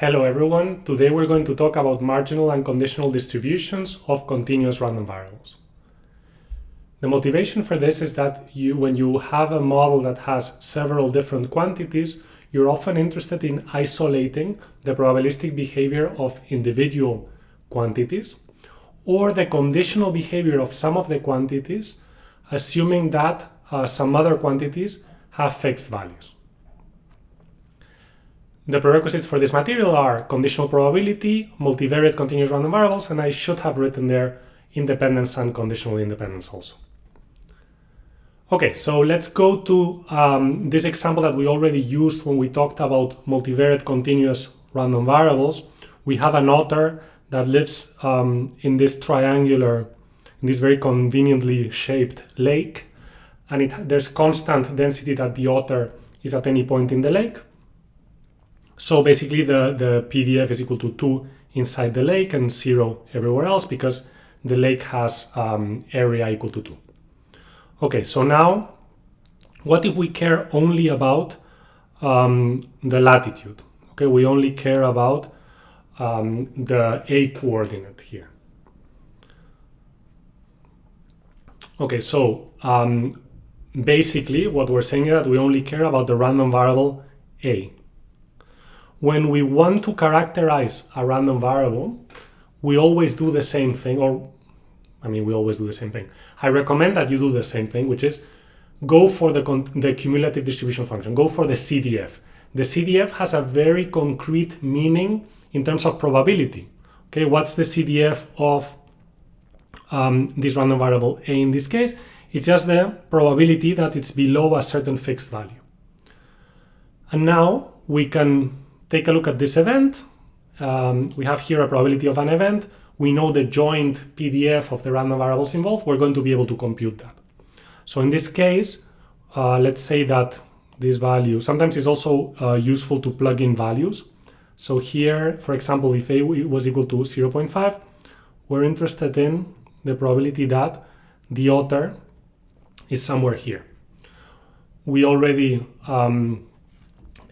Hello everyone, today we're going to talk about marginal and conditional distributions of continuous random variables. The motivation for this is that when you have a model that has several different quantities, you're often interested in isolating the probabilistic behavior of individual quantities or the conditional behavior of some of the quantities, assuming that some other quantities have fixed values. The prerequisites for this material are conditional probability, multivariate continuous random variables, and I should have written there independence and conditional independence also. Okay, so let's go to this example that we already used when we talked about multivariate continuous random variables. We have an otter that lives in this very conveniently shaped lake, and there's constant density that the otter is at any point in the lake. So basically the PDF is equal to 2 inside the lake and 0 everywhere else because the lake has area equal to 2. Okay, so now what if we care only about the latitude? Okay, we only care about the A coordinate here. Okay, so basically what we're saying is that we only care about the random variable A. When we want to characterize a random variable, we always do the same thing, we always do the same thing. I recommend that you do the same thing, which is go for the cumulative distribution function, go for the CDF. The CDF has a very concrete meaning in terms of probability. Okay, what's the CDF of this random variable A in this case? It's just the probability that it's below a certain fixed value. And now we can take a look at this event. We have here a probability of an event. We know the joint PDF of the random variables involved. We're going to be able to compute that. So in this case, let's say that this value, sometimes it's also useful to plug in values. So here, for example, if A was equal to 0.5, we're interested in the probability that the otter is somewhere here. We already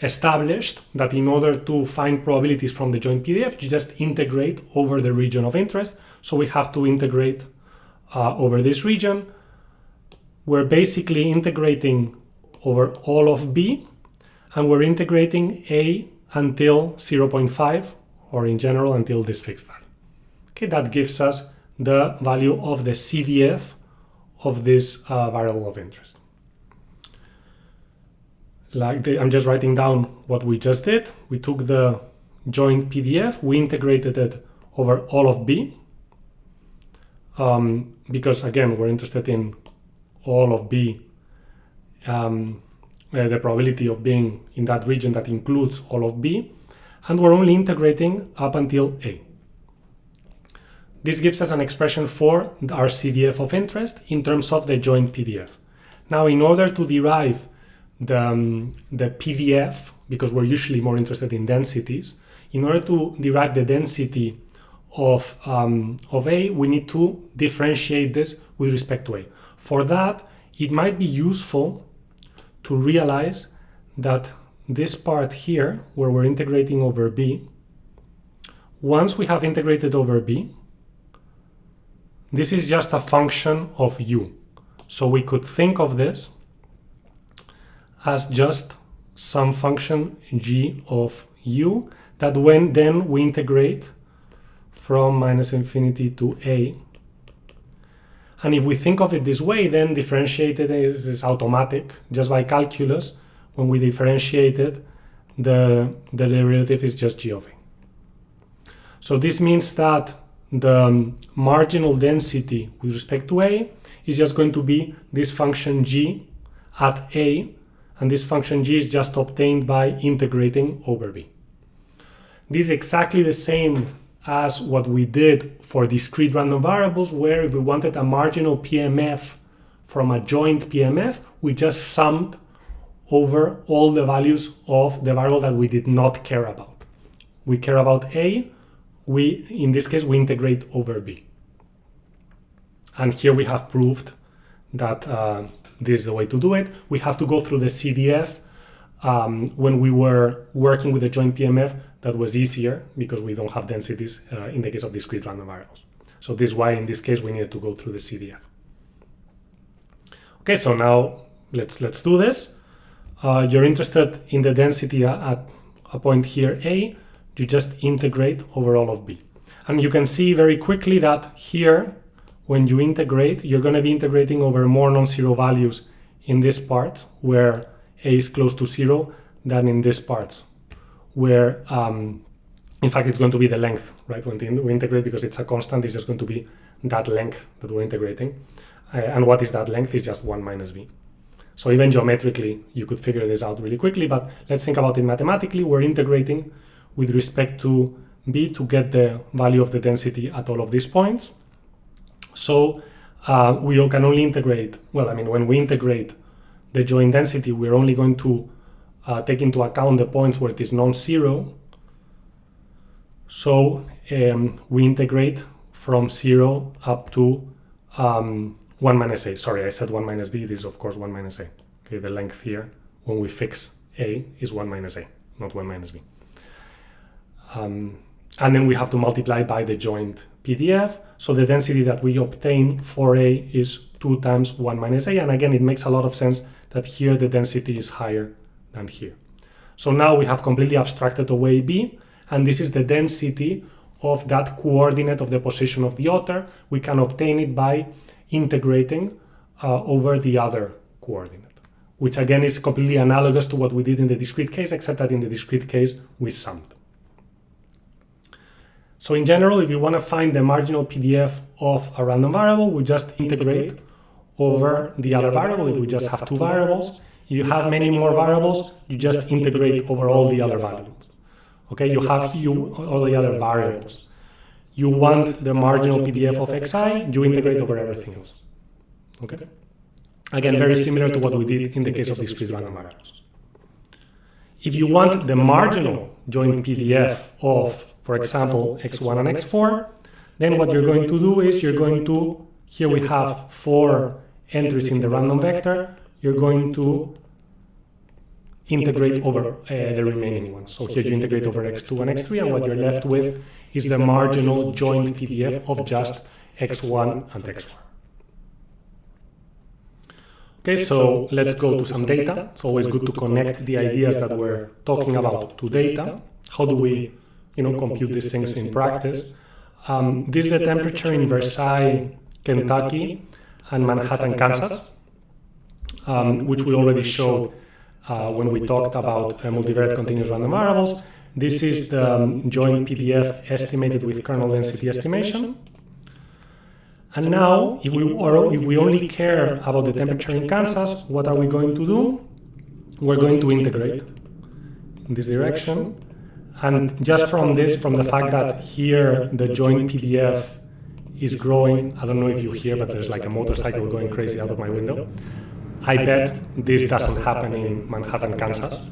established that in order to find probabilities from the joint PDF, you just integrate over the region of interest. So we have to integrate over this region. We're basically integrating over all of B, and we're integrating A until 0.5, or in general until this fixed value. Okay, that gives us the value of the CDF of this variable of interest. I'm just writing down what we just did. We took the joint PDF, we integrated it over all of B, because again, we're interested in all of B, the probability of being in that region that includes all of B, and we're only integrating up until A. This gives us an expression for our CDF of interest in terms of the joint PDF. Now, in order to derive the PDF, because we're usually more interested in densities, in order to derive the density of A, we need to differentiate this with respect to A. For that, it might be useful to realize that this part here, where we're integrating over B, once we have integrated over B, this is just a function of U. So we could think of this as just some function g of u that then we integrate from minus infinity to A. And if we think of it this way, then differentiated is automatic. Just by calculus, when we differentiate it, the derivative is just g of A. So this means that the marginal density with respect to A is just going to be this function g at A, and this function g is just obtained by integrating over B. This is exactly the same as what we did for discrete random variables, where if we wanted a marginal PMF from a joint PMF, we just summed over all the values of the variable that we did not care about. We care about A, in this case, we integrate over B. And here we have proved that this is the way to do it. We have to go through the CDF when we were working with the joint PMF that was easier because we don't have densities in the case of discrete random variables. So this is why in this case we needed to go through the CDF. Okay, so now let's do this. You're interested in the density at a point here A, you just integrate over all of B. And you can see very quickly that here, when you integrate, you're going to be integrating over more non-zero values in this part where A is close to 0 than in this part where, in fact, it's going to be the length, right? When we integrate, because it's a constant, it's just going to be that length that we're integrating. And what is that length? It's just 1 minus B. So even geometrically, you could figure this out really quickly, but let's think about it mathematically. We're integrating with respect to B to get the value of the density at all of these points. So we can only integrate, well, I mean, when we integrate the joint density, we're only going to take into account the points where it is non-zero. So we integrate from 0 up to 1 minus A. Sorry, I said 1 minus B. This is, of course, 1 minus A. Okay, the length here, when we fix A, is 1 minus A, not 1 minus B. And then we have to multiply by the joint PDF. So the density that we obtain for A is 2 times 1 minus A. And again, it makes a lot of sense that here the density is higher than here. So now we have completely abstracted away B, and this is the density of that coordinate of the position of the author. We can obtain it by integrating over the other coordinate, which again is completely analogous to what we did in the discrete case, except that in the discrete case we summed. So in general, if you want to find the marginal PDF of a random variable, we just integrate over the other variable. If we just have 2 variables, if you have many more variables, you just integrate over all the other variables. Okay, you have here all the other variables. You want the marginal PDF of xi, you integrate over everything else. Okay? Again, very similar to what we did in the case of discrete random variables. If you want the marginal joint PDF of, for example, x1 and x4, then what you're going to do is you're going to, here we have 4 entries in the random vector, you're going to integrate over the remaining ones. So here you integrate over x2 and x3, and what you're left with is the marginal joint PDF of just x1 and x4. Okay, so let's go to some data. It's always good to connect the ideas that we're talking about to data. How do we, compute these things in practice? This is the temperature in Versailles, Kentucky, and Manhattan, Kansas, which we already showed when we talked about multivariate continuous random variables. This is the joint PDF estimated with kernel density estimation. And now, if we only care about the temperature in Kansas, what are we going to do? We're going to integrate in this direction. And just from the fact that here the joint PDF is growing, I don't know if you hear, but there's like a motorcycle going crazy out of my window. I bet this doesn't happen in Manhattan, Kansas,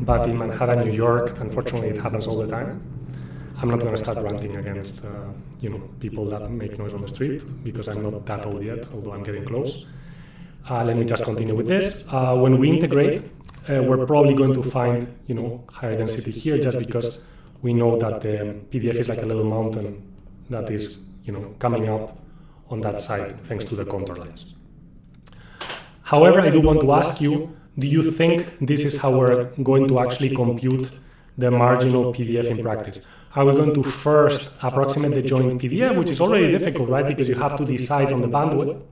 but in Manhattan, New York, unfortunately, it happens all the time. I'm not going to start ranting against people that make noise on the street because I'm not that old yet, although I'm getting close. Let me just continue with this. When we integrate, we're probably going to find higher density here just because we know that the PDF is like a little mountain that is coming up on that side thanks to the contour lines. However, I do want to ask you, do you think this is how we're going to actually compute the marginal PDF in practice? Are we going to first approximate the joint PDF, which is already difficult, right? Because you have to decide on the bandwidth.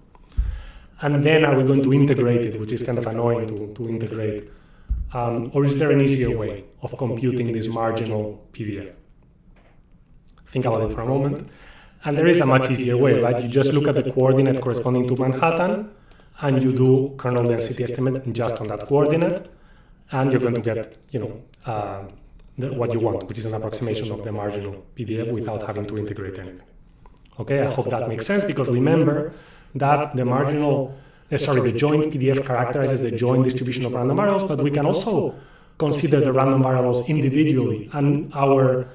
And then are we going to integrate it, which is kind of annoying to integrate? Or is there an easier way of computing this marginal PDF? Think about it for a moment. And there is a much easier way, right? You just look at the coordinate corresponding to Manhattan, and you do kernel density estimate just on that coordinate, and you're going to get, what you want, which is an approximation of the marginal PDF without having to integrate anything. Okay, I hope that makes sense, because remember that the joint PDF characterizes the joint distribution of random variables, but we can also consider the random variables individually, and our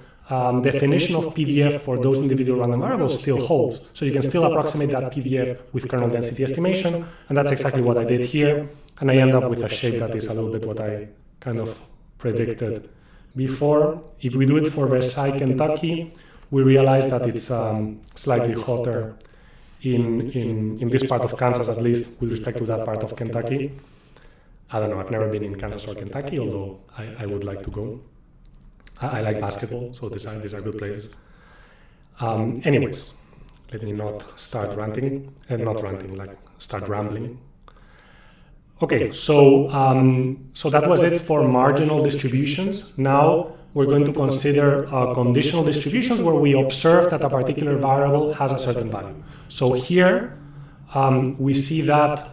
definition of PDF for those individual random variables still holds. So you can still approximate that PDF with kernel density estimation, and that's exactly what I did here, and I end up with a shape that is a little bit what I kind of predicted before. If we do it for Versailles, Kentucky, we realize that it's slightly hotter in this part of Kansas, at least with respect to that part of Kentucky. I don't know, I've never been in Kansas or Kentucky, although I would like to go. I like basketball, so these are good places. Anyways, let me not start ranting, start rambling. Okay, so that was it for marginal distributions. Now we're going to consider conditional distributions where we observe that a particular variable has a certain value. So here we see that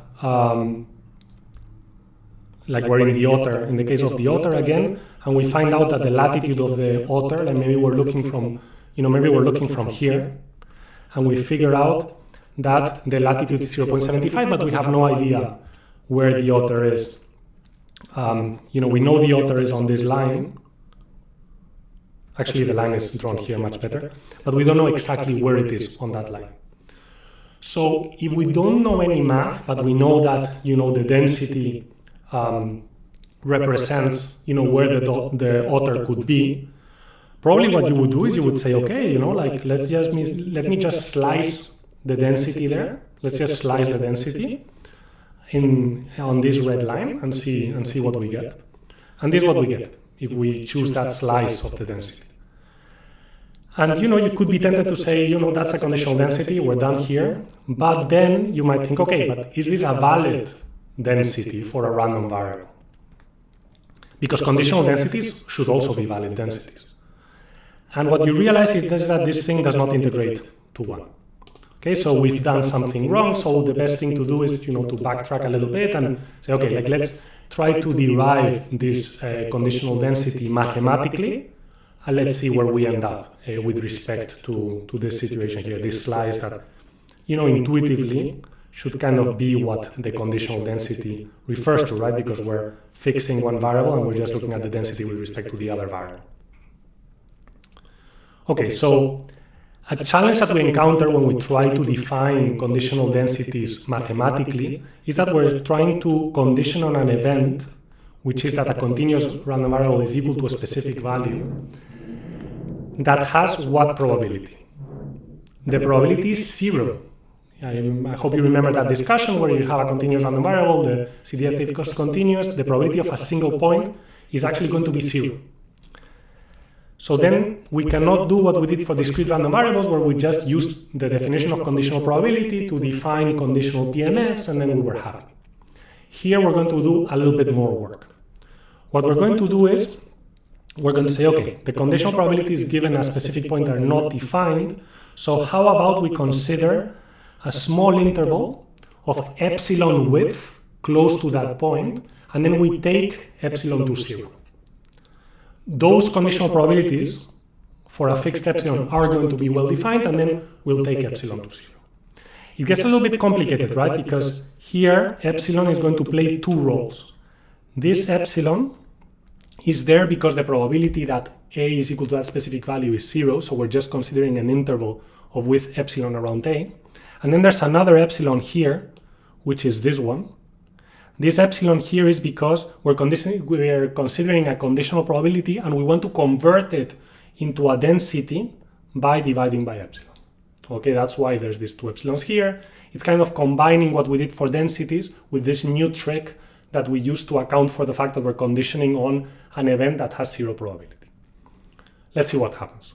like we're in the otter, in the case of the otter again, and we find out that the latitude of the otter, like maybe we're looking from here, and we figure out that the latitude is 0.75, but we have no idea where the otter is. We know the otter is on this line. Actually, the line is drawn here much better, but we don't know exactly where it is on that line. So if we don't know any math, but we know that, the density represents, where the otter could be, probably what you would do is you would say, okay, let me just slice the density there. Let's just slice the density on this red line and see what we get. And this is what we get if we choose that slice of the density. And you could be tempted to say, that's a conditional density, we're done here. But then you might think, okay, but is this a valid density for a random variable? Because conditional densities should also be valid densities. And what you realize is that this thing does not integrate to 1. Okay, so we've done something wrong, so the best thing to do is, to backtrack a little bit and say, okay, let's try to derive this conditional density mathematically, and let's see where we end up with respect to this situation here, this slice that, intuitively should kind of be what the conditional density refers to, right? Because we're fixing one variable and we're just looking at the density with respect to the other variable. Okay, so a challenge that we encounter when we try to define conditional densities mathematically is that we're trying to condition on an event, which is that a continuous random variable is equal to a specific value, that has what probability? The probability is 0. I hope you remember that discussion where you have a continuous random variable, the CDF equals continuous, the probability of a single point is actually going to be 0. So then we cannot do what we did for discrete random variables, where we just used the definition of conditional probability to define conditional PMFs, and then we were happy. Here we're going to do a little bit more work. What we're going to do is, we're going to say, okay, the conditional probabilities given a specific point are not defined, so how about we consider a small interval of epsilon width close to that point, and then we take epsilon to 0. Those conditional probabilities for a fixed epsilon are going to be well defined, and then we'll take epsilon to 0. It gets a little bit complicated, right? Because here epsilon is going to play 2 roles. This epsilon is there because the probability that A is equal to that specific value is 0, so we're just considering an interval of width epsilon around A. And then there's another epsilon here, which is this one. This epsilon here is because we're considering a conditional probability and we want to convert it into a density by dividing by epsilon. Okay, that's why there's these 2 epsilons here. It's kind of combining what we did for densities with this new trick that we use to account for the fact that we're conditioning on an event that has 0 probability. Let's see what happens.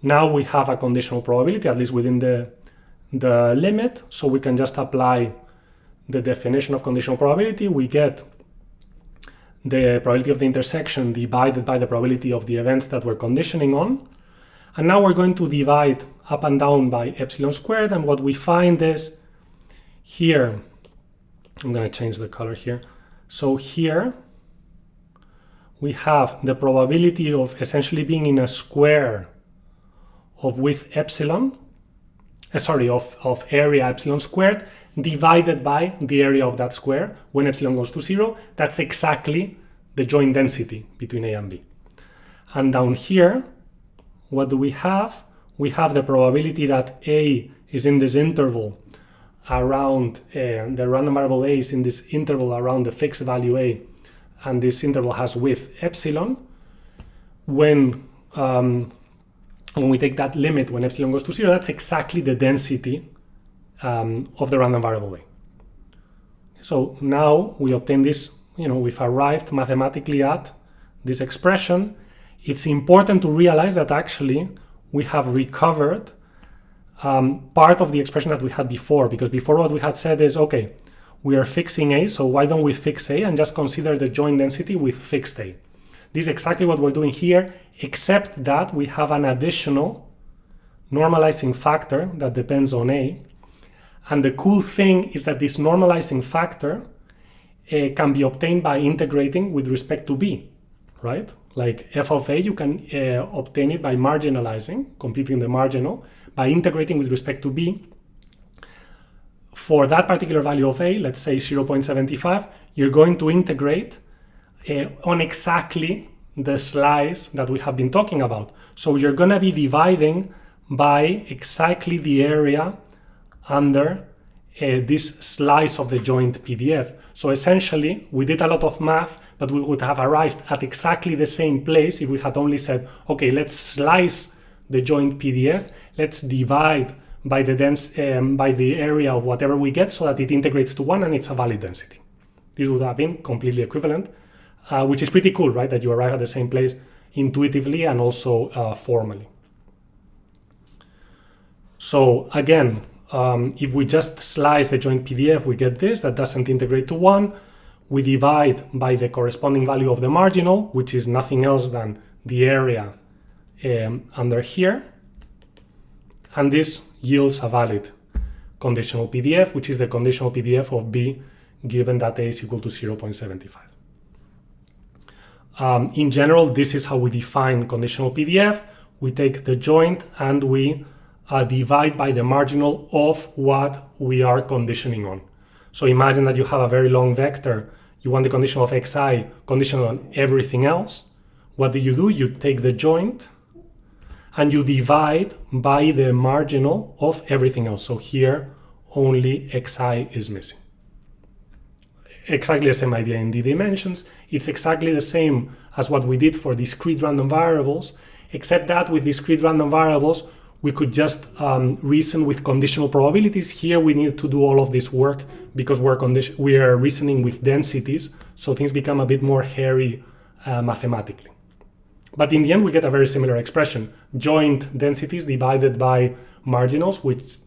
Now we have a conditional probability, at least within the limit, so we can just apply the definition of conditional probability. We get the probability of the intersection divided by the probability of the event that we're conditioning on. And now we're going to divide up and down by epsilon squared, and what we find is here, I'm going to change the color here. So here we have the probability of essentially being in a square of width epsilon, of area epsilon squared divided by the area of that square when epsilon goes to 0. That's exactly the joint density between A and B. And down here, what do we have? We have the probability that A is in this interval around, the random variable A is in this interval around the fixed value A, and this interval has width epsilon, when we take that limit when epsilon goes to 0, that's exactly the density of the random variable A. So now we obtain this, we've arrived mathematically at this expression. It's important to realize that actually we have recovered part of the expression that we had before, because before what we had said is, okay, we are fixing A, so why don't we fix A and just consider the joint density with fixed A? This is exactly what we're doing here, except that we have an additional normalizing factor that depends on A. And the cool thing is that this normalizing factor can be obtained by integrating with respect to B, right? Like f of A, you can obtain it by marginalizing, computing the marginal, by integrating with respect to B. For that particular value of A, let's say 0.75, you're going to integrate on exactly the slice that we have been talking about. So you're going to be dividing by exactly the area under this slice of the joint PDF. So essentially, we did a lot of math, but we would have arrived at exactly the same place if we had only said, okay, let's slice the joint PDF, let's divide by the area of whatever we get so that it integrates to 1 and it's a valid density. This would have been completely equivalent, which is pretty cool, right? That you arrive at the same place intuitively and also formally. So again, if we just slice the joint PDF, we get this, that doesn't integrate to 1. We divide by the corresponding value of the marginal, which is nothing else than the area under here. And this yields a valid conditional PDF, which is the conditional PDF of B, given that A is equal to 0.75. In general, this is how we define conditional PDF. We take the joint and we divide by the marginal of what we are conditioning on. So imagine that you have a very long vector. You want the condition of xi conditional on everything else. What do? You take the joint and you divide by the marginal of everything else. So here only xi is missing. Exactly the same idea in the dimensions. It's exactly the same as what we did for discrete random variables, except that with discrete random variables, we could just reason with conditional probabilities. Here we need to do all of this work because we are reasoning with densities, so things become a bit more hairy mathematically. But in the end, we get a very similar expression. Joint densities divided by marginals,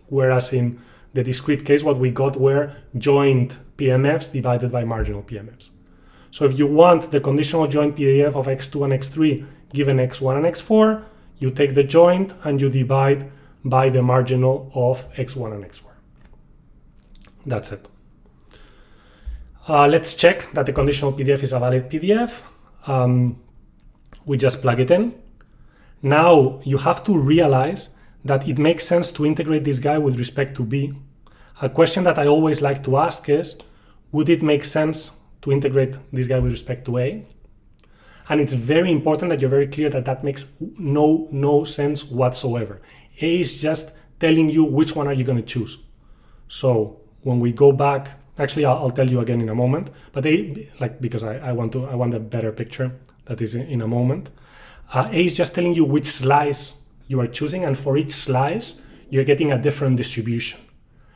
whereas in the discrete case, what we got were joint PMFs divided by marginal PMFs. So if you want the conditional joint PDF of x2 and x3 given x1 and x4, you take the joint and you divide by the marginal of x1 and x4. That's it. Let's check that the conditional PDF is a valid PDF. We just plug it in. Now you have to realize that it makes sense to integrate this guy with respect to B. A question that I always like to ask is, would it make sense to integrate this guy with respect to A? And it's very important that you're very clear that that makes no sense whatsoever. A is just telling you which one are you going to choose. So when we go back, actually I'll tell you again in a moment, but A, because I want a better picture, that is in a moment. A is just telling you which slice you are choosing, and for each slice you're getting a different distribution.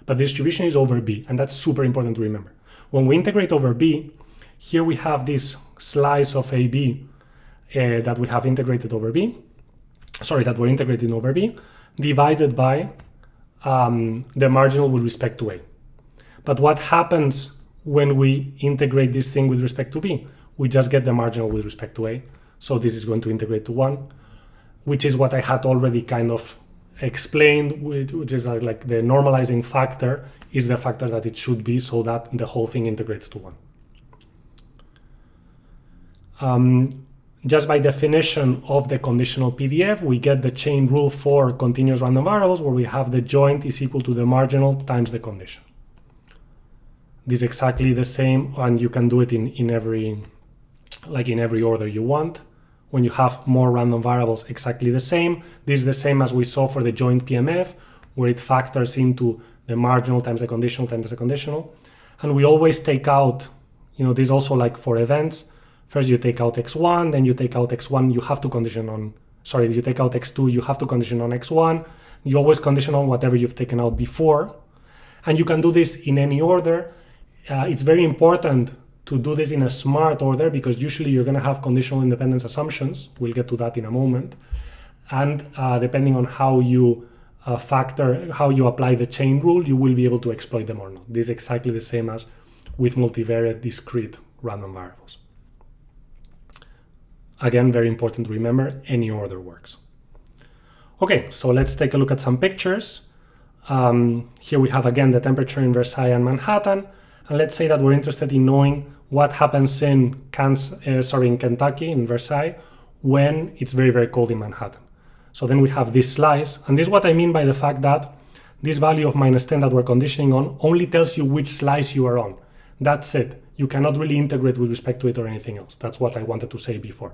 But the distribution is over B, and that's super important to remember. When we integrate over B, here we have this slice of AB that we have integrated over B, that we're integrating over B, divided by the marginal with respect to A. But what happens when we integrate this thing with respect to B? We just get the marginal with respect to A. So this is going to integrate to 1, which is what I had already kind of explained, which is like the normalizing factor is the factor that it should be so that the whole thing integrates to 1. Just by definition of the conditional PDF, we get the chain rule for continuous random variables where we have the joint is equal to the marginal times the condition. This is exactly the same, and you can do it in every order you want. When you have more random variables, exactly the same. This is the same as we saw for the joint PMF, where it factors into the marginal times the conditional times the conditional. And we always take out, this is also like for events, First you take out x1, then you take out x1, you have to condition on, sorry, you take out x2, you have to condition on x1. You always condition on whatever you've taken out before. And you can do this in any order. It's very important to do this in a smart order because usually you're going to have conditional independence assumptions. We'll get to that in a moment. And depending on how you how you apply the chain rule, you will be able to exploit them or not. This is exactly the same as with multivariate discrete random variables. Again, very important to remember, any order works. Okay, so let's take a look at some pictures. Here we have again the temperature in Versailles and Manhattan. And let's say that we're interested in knowing what happens in Kentucky, in Versailles, when it's very, very cold in Manhattan. So then we have this slice, and this is what I mean by the fact that this value of -10 that we're conditioning on only tells you which slice you are on. That's it. You cannot really integrate with respect to it or anything else. That's what I wanted to say before.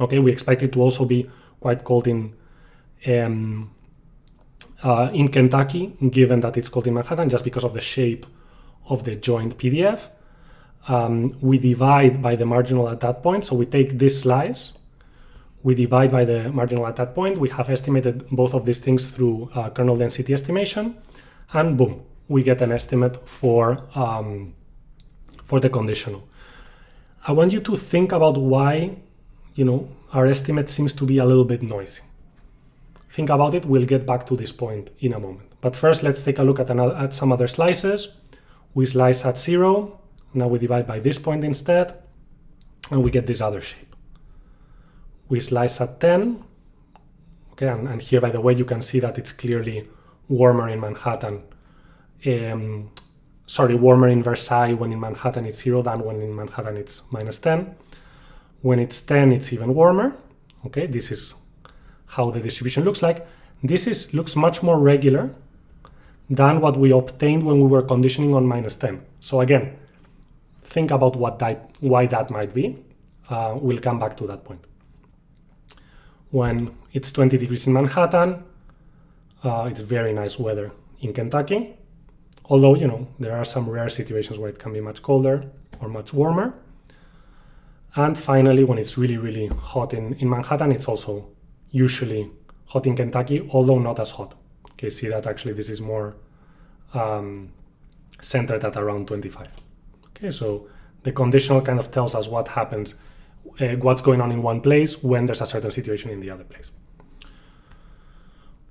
Okay, we expect it to also be quite cold in Kentucky, given that it's cold in Manhattan, just because of the shape of the joint PDF. We divide by the marginal at that point. So we take this slice, we divide by the marginal at that point. We have estimated both of these things through kernel density estimation, and boom, we get an estimate for the conditional. I want you to think about why, our estimate seems to be a little bit noisy. Think about it. We'll get back to this point in a moment. But first, let's take a look at some other slices. We slice at 0. Now we divide by this point instead, and we get this other shape. We slice at 10. Okay, and here, by the way, you can see that it's clearly warmer in Manhattan. Warmer in Versailles when in Manhattan it's 0 than when in Manhattan it's -10. When it's 10, it's even warmer. Okay, this is how the distribution looks like. This looks much more regular than what we obtained when we were conditioning on -10. So again, think about why that might be. We'll come back to that point. When it's 20 degrees in Manhattan, it's very nice weather in Kentucky. Although, there are some rare situations where it can be much colder or much warmer. And finally, when it's really, really hot in Manhattan, it's also usually hot in Kentucky, although not as hot. Okay, see that actually this is more centered at around 25. Okay, so the conditional kind of tells us what happens, what's going on in one place when there's a certain situation in the other place.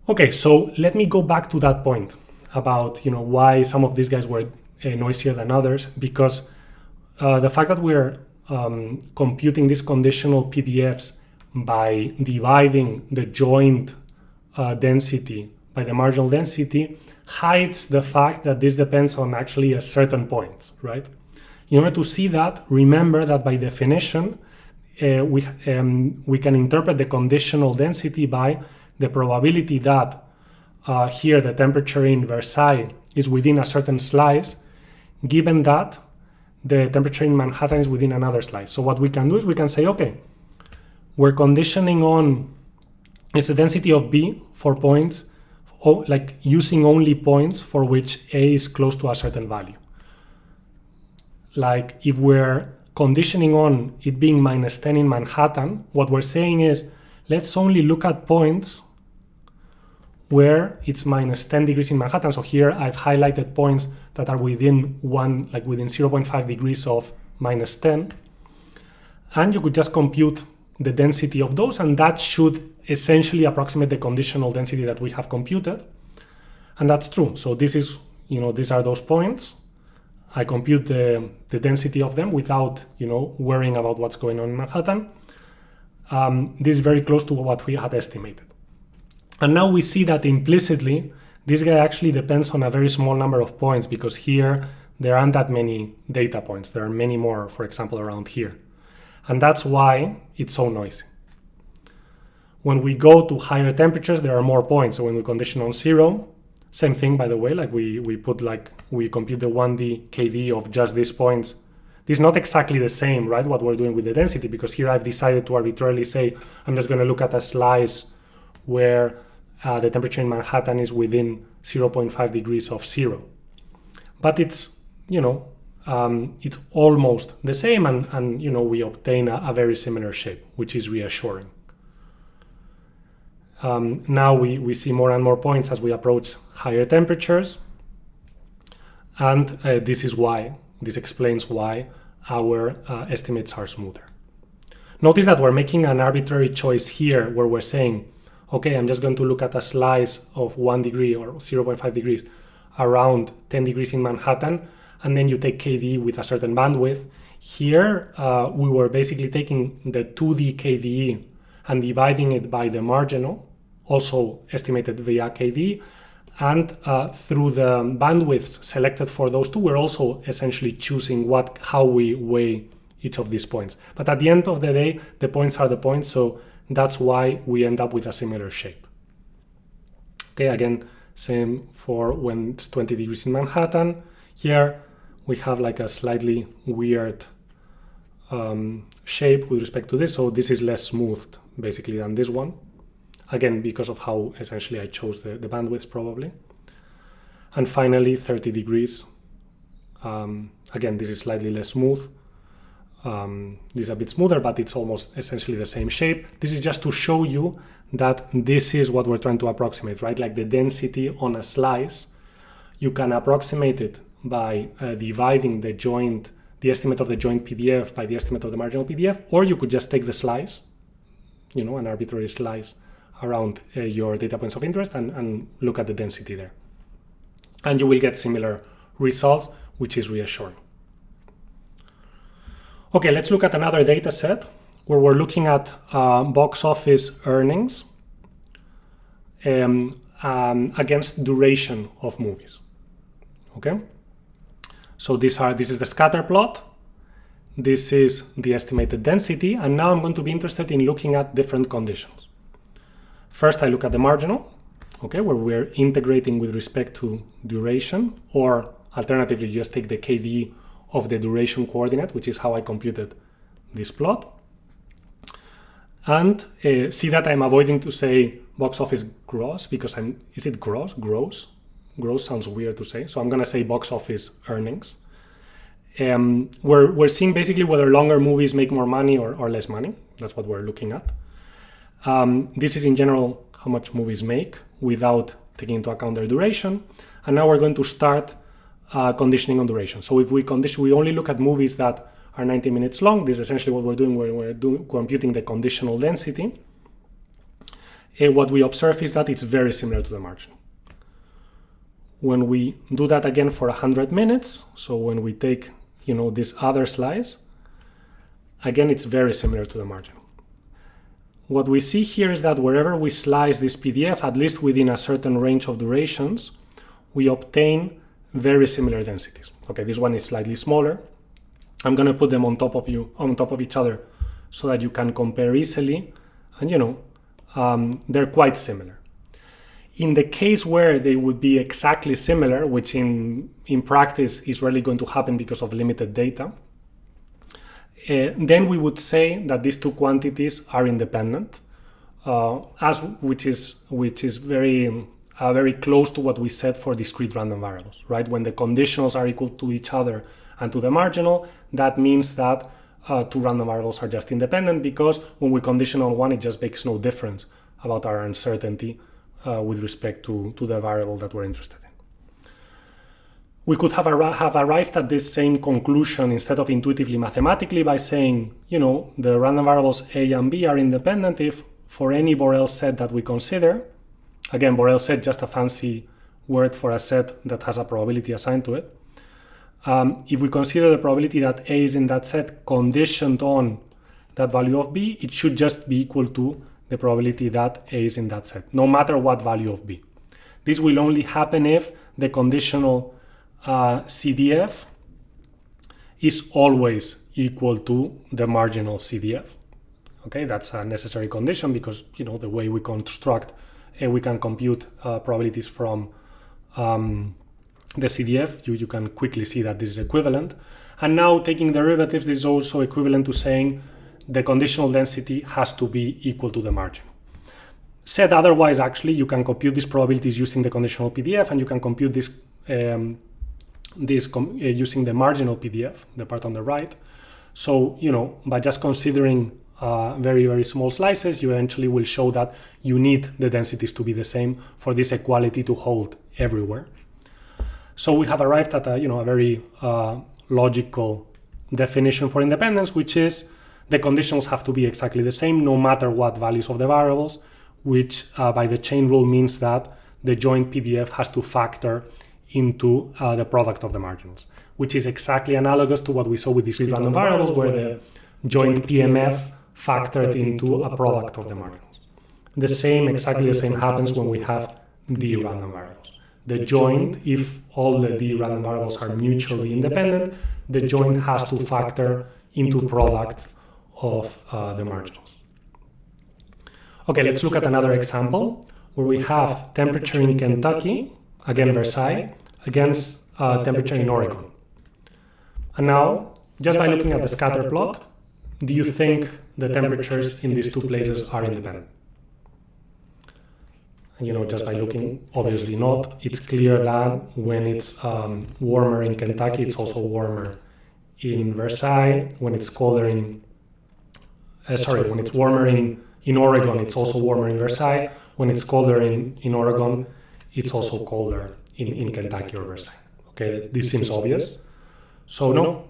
Okay, so let me go back to that point about why some of these guys were noisier than others, because the fact that we're computing these conditional PDFs by dividing the joint density by the marginal density hides the fact that this depends on actually a certain point, right? In order to see that, remember that by definition, we can interpret the conditional density by the probability that here the temperature in Versailles is within a certain slice, given that the temperature in Manhattan is within another slice. So what we can do is we can say, okay, we're conditioning on, it's the density of B for points, like using only points for which A is close to a certain value. Like if we're conditioning on it being -10 in Manhattan, what we're saying is, let's only look at points where it's -10 degrees in Manhattan. So here I've highlighted points that are within within 0.5 degrees of -10. And you could just compute the density of those, and that should essentially approximate the conditional density that we have computed. And that's true. So this is, these are those points. I compute the density of them without, worrying about what's going on in Manhattan. This is very close to what we had estimated. And now we see that implicitly, this guy actually depends on a very small number of points, because here there aren't that many data points. There are many more, for example, around here. And that's why it's so noisy. When we go to higher temperatures, there are more points. So when we condition on 0, same thing, by the way, like we compute the 1D KD of just these points. This is not exactly the same, right, what we're doing with the density, because here I've decided to arbitrarily say, I'm just going to look at a slice where the temperature in Manhattan is within 0.5 degrees of 0. But it's, it's almost the same, and we obtain a very similar shape, which is reassuring. Now we see more and more points as we approach higher temperatures, and this explains why our estimates are smoother. Notice that we're making an arbitrary choice here where we're saying, okay, I'm just going to look at a slice of 1 degree or 0.5 degrees around 10 degrees in Manhattan, and then you take KDE with a certain bandwidth. Here, we were basically taking the 2D KDE and dividing it by the marginal, also estimated via KDE, and through the bandwidths selected for those two, we're also essentially choosing how we weigh each of these points. But at the end of the day, the points are the points, so that's why we end up with a similar shape. Okay, again, same for when it's 20 degrees in Manhattan. Here we have like a slightly weird shape with respect to this, so this is less smoothed basically than this one. Again, because of how essentially I chose the bandwidth probably. And finally, 30 degrees. Again, this is slightly less smooth. This is a bit smoother, but it's almost essentially the same shape. This is just to show you that this is what we're trying to approximate, right? Like the density on a slice, you can approximate it by dividing the estimate of the joint PDF by the estimate of the marginal PDF, or you could just take the slice, an arbitrary slice around your data points of interest and look at the density there. And you will get similar results, which is reassuring. Okay, let's look at another data set where we're looking at box office earnings against duration of movies. Okay, so this is the scatter plot. This is the estimated density, and now I'm going to be interested in looking at different conditions. First, I look at the marginal, okay, where we're integrating with respect to duration, or alternatively, just take the KDE of the duration coordinate, which is how I computed this plot. And see that I'm avoiding to say box office gross, because is it gross? Gross sounds weird to say, so I'm going to say box office earnings. We're seeing basically whether longer movies make more money or less money. That's what we're looking at. This is in general how much movies make without taking into account their duration. And now we're going to start conditioning on duration. So if we only look at movies that are 90 minutes long, this is essentially what we're doing, we're computing the conditional density. What we observe is that it's very similar to the margin. When we do that again for 100 minutes, so when we take this other slice, again it's very similar to the margin. What we see here is that wherever we slice this PDF, at least within a certain range of durations, we obtain very similar densities. Okay, this one is slightly smaller. I'm going to put them on top of each other so that you can compare easily, and they're quite similar. In the case where they would be exactly similar, which in practice is rarely going to happen because of limited data, then we would say that these two quantities are independent, which is very close to what we said for discrete random variables, right? When the conditionals are equal to each other and to the marginal, that means that two random variables are just independent, because when we condition on one, it just makes no difference about our uncertainty with respect to the variable that we're interested in. We could have arrived at this same conclusion instead of intuitively mathematically by saying, the random variables A and B are independent if for any Borel set that we consider. Again, Borel set, just a fancy word for a set that has a probability assigned to it. If we consider the probability that A is in that set conditioned on that value of B, it should just be equal to the probability that A is in that set, no matter what value of B. This will only happen if the conditional CDF is always equal to the marginal CDF. Okay, that's a necessary condition because, the way we construct we can compute probabilities from the CDF, you can quickly see that this is equivalent. And now taking derivatives, this is also equivalent to saying the conditional density has to be equal to the margin. Said otherwise, actually, you can compute these probabilities using the conditional PDF, and you can compute these this using the marginal PDF, the part on the right. So, by just considering very, very small slices, you eventually will show that you need the densities to be the same for this equality to hold everywhere. So we have arrived at a very logical definition for independence, which is the conditionals have to be exactly the same no matter what values of the variables, which by the chain rule means that the joint PDF has to factor into the product of the marginals, which is exactly analogous to what we saw with discrete random variables, where the joint PMF factored into a product of the marginals. Exactly the same happens when we have D random variables. The joint, if all the D random variables are mutually independent, the joint has to factor into product of the marginals. Okay, let's look at another example where we have temperature in Kentucky, again Versailles, against temperature in Oregon. And now, just by looking at the scatter plot, do you think the temperatures in these two places are independent? And just by looking, obviously not. It's clear that when it's warmer in Kentucky, it's also warmer in Versailles. When it's colder when it's warmer in Oregon, it's also warmer in Versailles. When it's colder in Oregon, it's also colder in Kentucky or Versailles. Okay, this seems obvious. So no,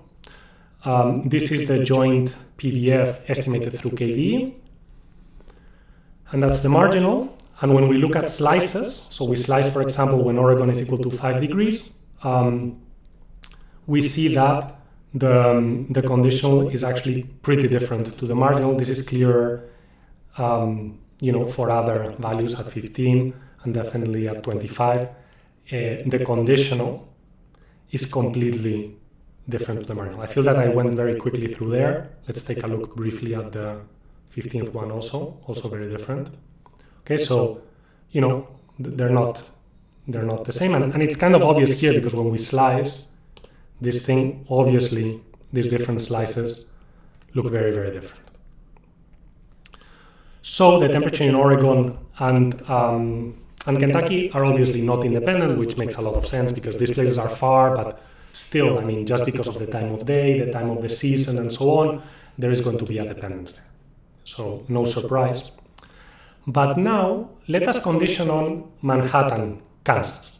this is the joint PDF estimated through KD, and that's the marginal. And when we look at slices, so we slice, for example, when Oregon is equal to 5 degrees, we see that the conditional is actually pretty different to the marginal. This is clearer, for other values at 15 and definitely at 25. The conditional is completely different to the marginal. I feel that I went very quickly through there. Let's take a look briefly at the 15th one also very different. Okay, so, they're not the same. And it's kind of obvious here because when we slice this thing, obviously, these different slices look very, very different. So the temperature in Oregon and Kentucky are obviously not independent, which makes a lot of sense because these places are far, but still, just because of the time of day, the time of the season, and so on, there is going to be a dependence there. So no surprise. But now, let us condition on Manhattan, Kansas.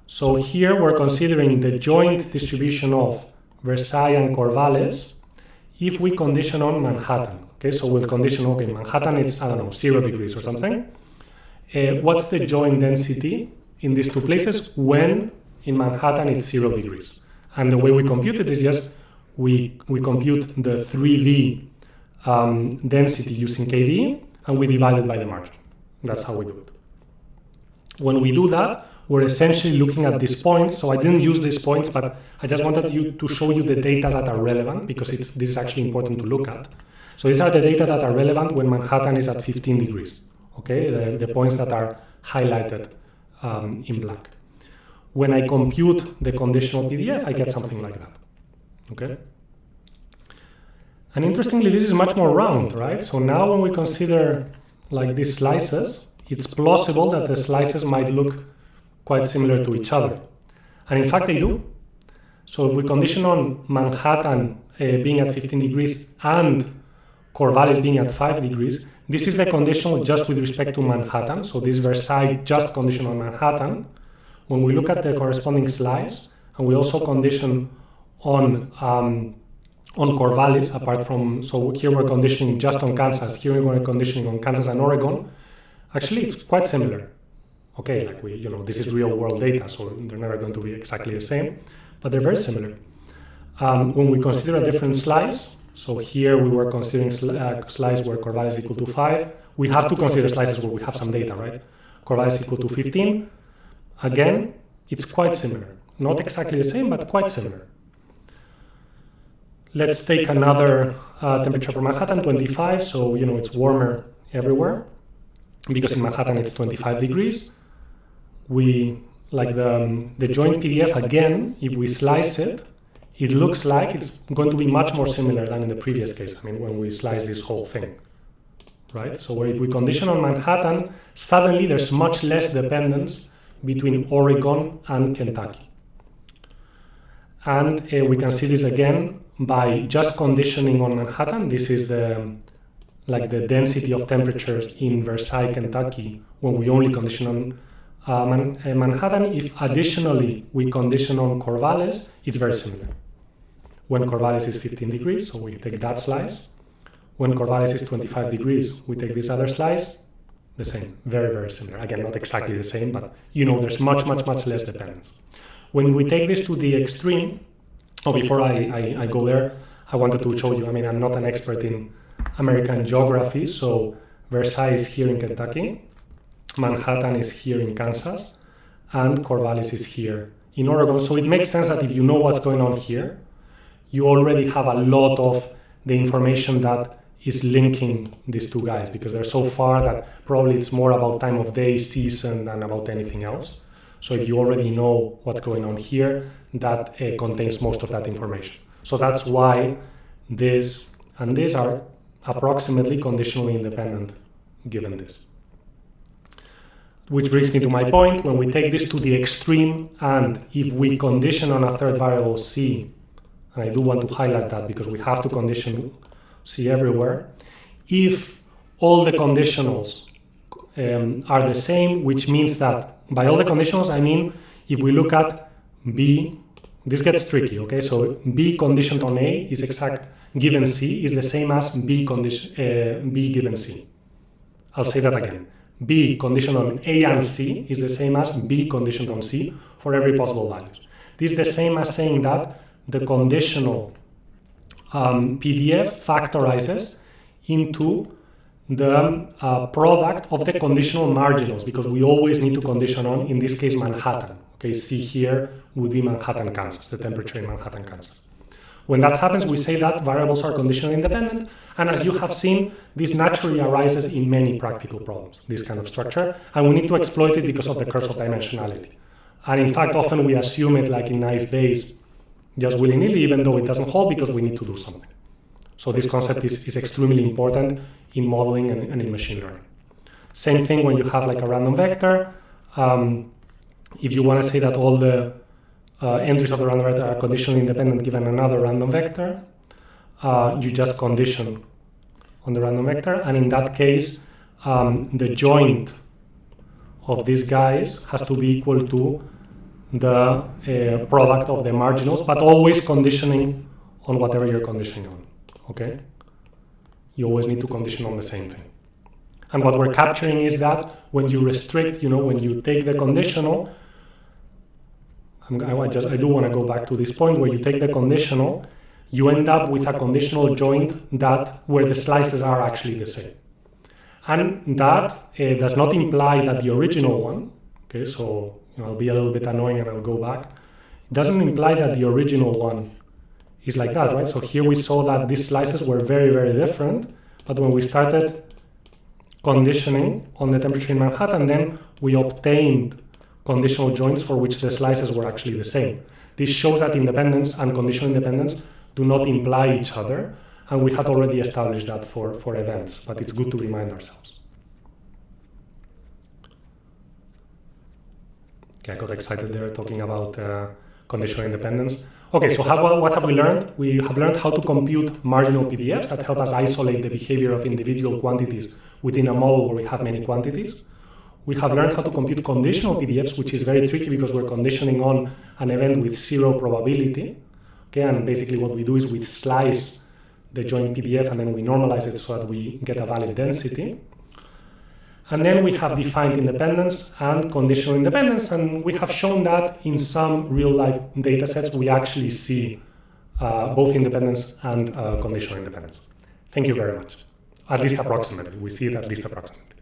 So here we're considering the joint distribution of Versailles and Corvallis if we condition on Manhattan. Okay, so we'll condition, Manhattan it's, 0 degrees or something. What's the joint density in these two places when in Manhattan it's 0 degrees? And the way we compute it is just we compute the 3D density using KD, and we divide it by the margin. That's how we do it. When we do that, we're essentially looking at these points. So I didn't use these points, but I just wanted to show you the data that are relevant because this is actually important to look at. So these are the data that are relevant when Manhattan is at 15 degrees. Okay, the points that are highlighted in black. When I compute the conditional PDF, I get something like that. Okay. And interestingly, this is much more round, right? So now when we consider like these slices, it's plausible that the slices might look quite similar to each other. And in fact, they do. So if we condition on Manhattan being at 15 degrees and Corvallis being at 5 degrees, this is the conditional just with respect to Manhattan. So this Versailles just condition on Manhattan. When we look at the corresponding slice, and we also condition on Corvallis, apart from, so here we're conditioning just on Kansas, here we're conditioning on Kansas and Oregon, actually it's quite similar. Okay, like this is real world data, so they're never going to be exactly the same, but they're very similar. When we consider a different slice, so here we were considering slice where Corvallis is equal to 5, we have to consider slices where we have some data, right? Corvallis is equal to 15, again, it's quite similar. Not exactly the same, but quite similar. Let's take another temperature for Manhattan, 25, so it's warmer everywhere, because in Manhattan it's 25 degrees. We, like the joint PDF, again, if we slice it, it looks like it's going to be much more similar than in the previous case, when we slice this whole thing, right? So if we condition on Manhattan, suddenly there's much less dependence between Oregon and Kentucky. And we can see this again by just conditioning on Manhattan. This is the density of temperatures in Versailles, Kentucky, when we only condition on Manhattan. If additionally we condition on Corvallis, it's very similar. When Corvallis is 15 degrees, so we take that slice. When Corvallis is 25 degrees, we take this other slice. The same, very, very similar. Again, not exactly the same, but you know there's much less dependence. When we take this to the extreme, before I go there, I wanted to show you, I'm not an expert in American geography, so Versailles is here in Kentucky, Manhattan is here in Kansas, and Corvallis is here in Oregon. So it makes sense that if you know what's going on here, you already have a lot of the information that is linking these two guys, because they're so far that probably it's more about time of day, season, than about anything else. So if you already know what's going on here, that contains most of that information. So that's why this and this are approximately conditionally independent given this. Which brings me to my point, when we take this to the extreme, and if we condition on a third variable C, and I do want to highlight that because we have to condition C everywhere, if all the conditionals are the same, which means that by all the conditionals, I mean, if we look at B, this gets tricky, okay? So B conditioned on A is exact, given C is the same as B given C. I'll say that again. B conditioned on A and C is the same as B conditioned on C for every possible values. This is the same as saying that the conditional PDF factorizes into the product of the conditional marginals, because we always need to condition on, in this case, Manhattan. Okay, C here would be Manhattan, Kansas, the temperature in Manhattan, Kansas. When that happens, we say that variables are conditionally independent, and as you have seen, this naturally arises in many practical problems, this kind of structure, and we need to exploit it because of the curse of dimensionality. And in fact, often we assume it like in naive Bayes, just willy-nilly, even though it doesn't hold, because we need to do something. So this concept is extremely important in modeling and in machine learning. Same thing when you have like a random vector. If you want to say that all the entries of the random vector are conditionally independent given another random vector, you just condition on the random vector, and in that case, the joint of these guys has to be equal to the product of the marginals, but always conditioning on whatever you're conditioning on, okay? You always need to condition on the same thing. And what we're capturing is that when you restrict, when you take the conditional, I do want to go back to this point where you take the conditional, you end up with a conditional joint where the slices are actually the same. And that does not imply that the original one, okay, so I'll be a little bit annoying and I'll go back. It doesn't imply that the original one is like that, right? So here we saw that these slices were very, very different, but when we started conditioning on the temperature in Manhattan, then we obtained conditional joints for which the slices were actually the same. This shows that independence and conditional independence do not imply each other, and we had already established that for events, but it's good to remind ourselves. Okay, I got excited there talking about conditional independence. Okay, so what have we learned? We have learned how to compute marginal PDFs that help us isolate the behavior of individual quantities within a model where we have many quantities. We have learned how to compute conditional PDFs, which is very tricky because we're conditioning on an event with zero probability. Okay, and basically what we do is we slice the joint PDF and then we normalize it so that we get a valid density. And then we have defined independence and conditional independence, and we have shown that in some real-life data sets we actually see both independence and conditional independence. Thank you very much. At least approximately. We see it at least approximately.